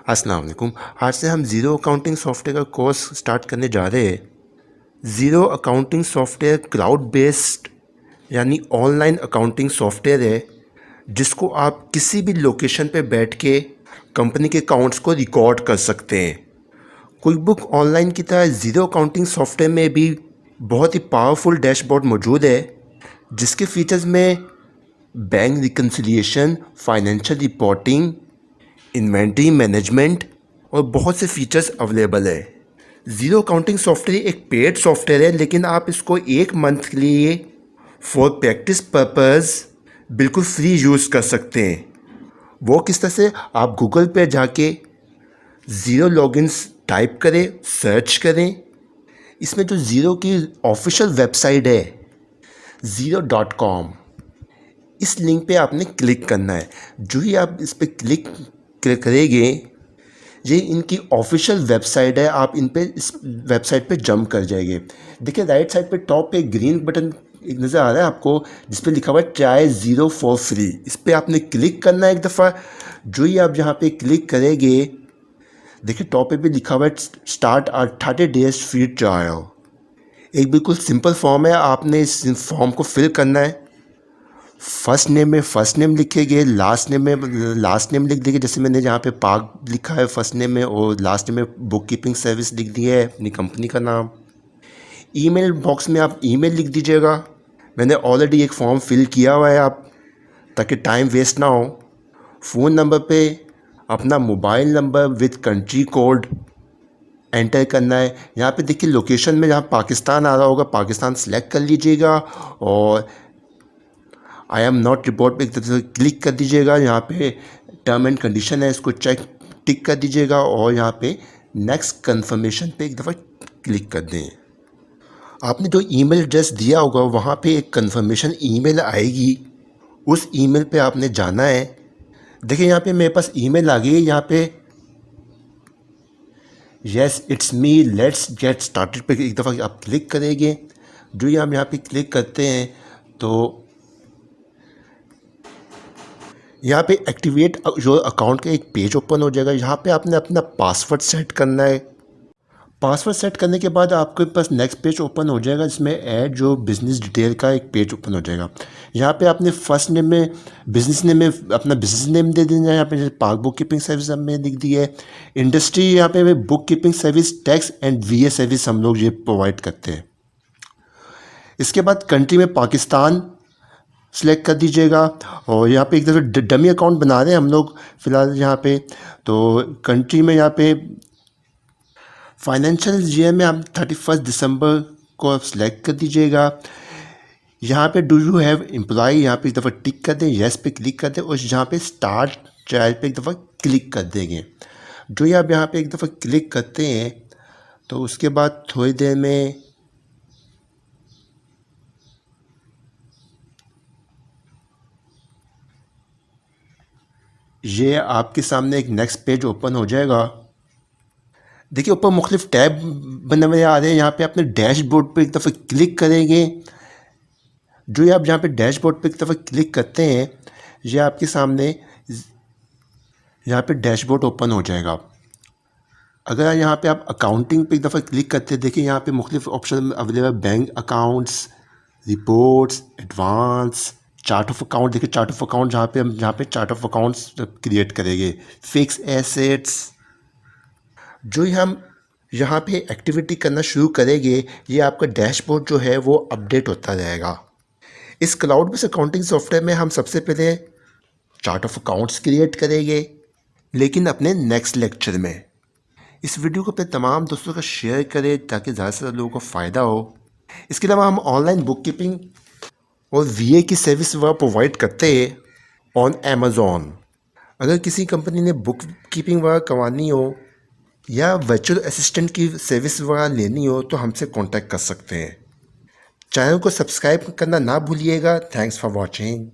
अस्सलाम वालेकुम। आज से हम ज़ीरो अकाउंटिंग सॉफ्टवेयर का कोर्स स्टार्ट करने जा रहे हैं। Zero accounting software cloud based यानी ऑनलाइन अकाउंटिंग सॉफ्टवेयर है, जिसको आप किसी भी लोकेशन पे बैठ के कंपनी के अकाउंट्स को रिकॉर्ड कर सकते हैं। क्विक बुक ऑनलाइन की तरह ज़ीरो अकाउंटिंग सॉफ्टवेयर में भी बहुत ही पावरफुल डैशबोर्ड मौजूद है, जिसके फीचर्स में bank reconciliation, financial reporting, inventory management और बहुत से फीचर्स अवेलेबल है। ज़ीरो अकाउंटिंग सॉफ्टवेयर एक पेड सॉफ्टवेयर है, लेकिन आप इसको एक मंथ के लिए फॉर प्रैक्टिस पर्पस बिल्कुल फ्री यूज़ कर सकते हैं। वो किस तरह से, आप गूगल पे जाके ज़ीरो लॉगिन्स टाइप करें, सर्च करें। इसमें जो ज़ीरो की ऑफिशियल वेबसाइट है ज़ीरो.com, इस लिंक पे आपने क्लिक करना है। जो ही आप इस पर क्लिक करेंगे, ये इनकी ऑफिशियल वेबसाइट है। आप इस वेबसाइट पे जंप कर जाएंगे। देखिए राइट साइड पे टॉप पे ग्रीन बटन एक नज़र आ रहा है आपको, जिस पे लिखा हुआ है ट्राई ज़ीरो फॉर फ्री। इस पर आपने क्लिक करना है एक दफ़ा। जो ही आप यहाँ पे क्लिक करेंगे, देखिए टॉप पे भी लिखा हुआ है start our 30 days free trial. एक बिल्कुल सिंपल फॉर्म है, आपने इस फॉर्म को फिल करना है। फर्स्ट नेम में फर्स्ट नेम लिखेंगे, लास्ट नेम में लास्ट नेम लिख देंगे। जैसे मैंने यहाँ पे पार्क लिखा है फर्स्ट नेम में, और लास्ट नेम में बुक कीपिंग सर्विस लिख दी है, अपनी कंपनी का नाम। ईमेल बॉक्स में आप ईमेल लिख दीजिएगा। मैंने ऑलरेडी एक फॉर्म फिल किया हुआ है, आप ताकि टाइम वेस्ट ना हो। फ़ोन नंबर पे अपना mobile number with country code enter करना है। यहाँ पे देखिए लोकेशन में जहाँ पाकिस्तान आ रहा होगा, पाकिस्तान सेलेक्ट कर लीजिएगा और आई एम नॉट रिपोर्ट पे एक तरह से क्लिक कर दीजिएगा। यहाँ पे टर्म एंड कंडीशन है, इसको टिक कर दीजिएगा और यहाँ पे नेक्स्ट कंफर्मेशन पे एक दफ़ा क्लिक कर दें। आपने जो ईमेल एड्रेस दिया होगा वहाँ पे एक कंफर्मेशन ईमेल आएगी, उस ईमेल पे आपने जाना है। देखिए यहाँ पे मेरे पास ईमेल आ गई है। यहाँ पे yes it's me let's get started पे एक दफ़ा आप क्लिक करेंगे। जो ही हम यहाँ पे क्लिक करते हैं तो यहाँ पे एक्टिवेट योर अकाउंट का एक पेज ओपन हो जाएगा। यहाँ पे आपने अपना पासवर्ड सेट करना है। पासवर्ड सेट करने के बाद आपके पास नेक्स्ट पेज ओपन हो जाएगा, जिसमें ऐड जो बिज़नेस डिटेल का एक पेज ओपन हो जाएगा। यहाँ पे आपने फर्स्ट नेम में बिज़नेस नेम में अपना बिज़नेस नेम दे देना है। यहाँ पे पार्क बुक कीपिंग सर्विस हमने लिख दी है। इंडस्ट्री यहाँ पे book keeping service, tax and VA service हम लोग ये प्रोवाइड करते हैं। इसके बाद कंट्री में पाकिस्तान सेलेक्ट कर दीजिएगा। और यहाँ पे एक दफ़ा डमी अकाउंट बना रहे हैं हम लोग फ़िलहाल यहाँ पे। तो कंट्री में यहाँ पे फाइनेंशियल ईयर में आप 31 दिसंबर को आप सेलेक्ट कर दीजिएगा। यहाँ पे डू यू हैव एम्प्लॉय, यहाँ पे एक दफ़ा टिक कर दें, येस पे क्लिक कर दें और यहाँ पे स्टार्ट ट्रायल पे एक दफ़ा क्लिक कर देंगे। जो ही आप यहाँ पे एक दफ़ा क्लिक करते हैं तो उसके बाद थोड़ी देर में ये आपके सामने एक नेक्स्ट पेज ओपन हो जाएगा। देखिए ऊपर मुख्तलिफ टैब बने हुए आ रहे हैं। यहाँ पे अपने डैशबोर्ड पे एक दफ़ा क्लिक करेंगे। जो आप यहाँ पे डैशबोर्ड पे एक दफ़ा क्लिक करते हैं, ये आपके सामने यहाँ पे डैशबोर्ड ओपन हो जाएगा। अगर यहाँ पे आप अकाउंटिंग पे एक दफ़ा क्लिक करते हैं, देखिए यहाँ पे मुख्तलिफ option available, bank accounts, reports, advance, chart of account. देखिए चार्ट ऑफ अकाउंट जहाँ पे हम चार्ट ऑफ अकाउंट्स क्रिएट करेंगे, फिक्स एसेट्स। जो ही हम यहाँ पे एक्टिविटी करना शुरू करेंगे, ये आपका डैशबोर्ड जो है वो अपडेट होता रहेगा। इस क्लाउड बेस्ड अकाउंटिंग सॉफ्टवेयर में हम सबसे पहले चार्ट ऑफ अकाउंट्स क्रिएट करेंगे, लेकिन अपने नेक्स्ट लेक्चर में। इस वीडियो को अपने तमाम दोस्तों का शेयर करें ताकि ज़्यादा से ज़्यादा लोगों को फ़ायदा हो। इसके अलावा हम ऑनलाइन बुक कीपिंग और VA की सर्विस वह प्रोवाइड करते हैं ऑन अमेज़ॉन। अगर किसी कंपनी ने बुक कीपिंग वगैरह करवानी हो या वर्चुअल असिस्टेंट की सर्विस वगैरह लेनी हो तो हमसे कांटेक्ट कर सकते हैं। चैनल को सब्सक्राइब करना ना भूलिएगा। Thanks for watching.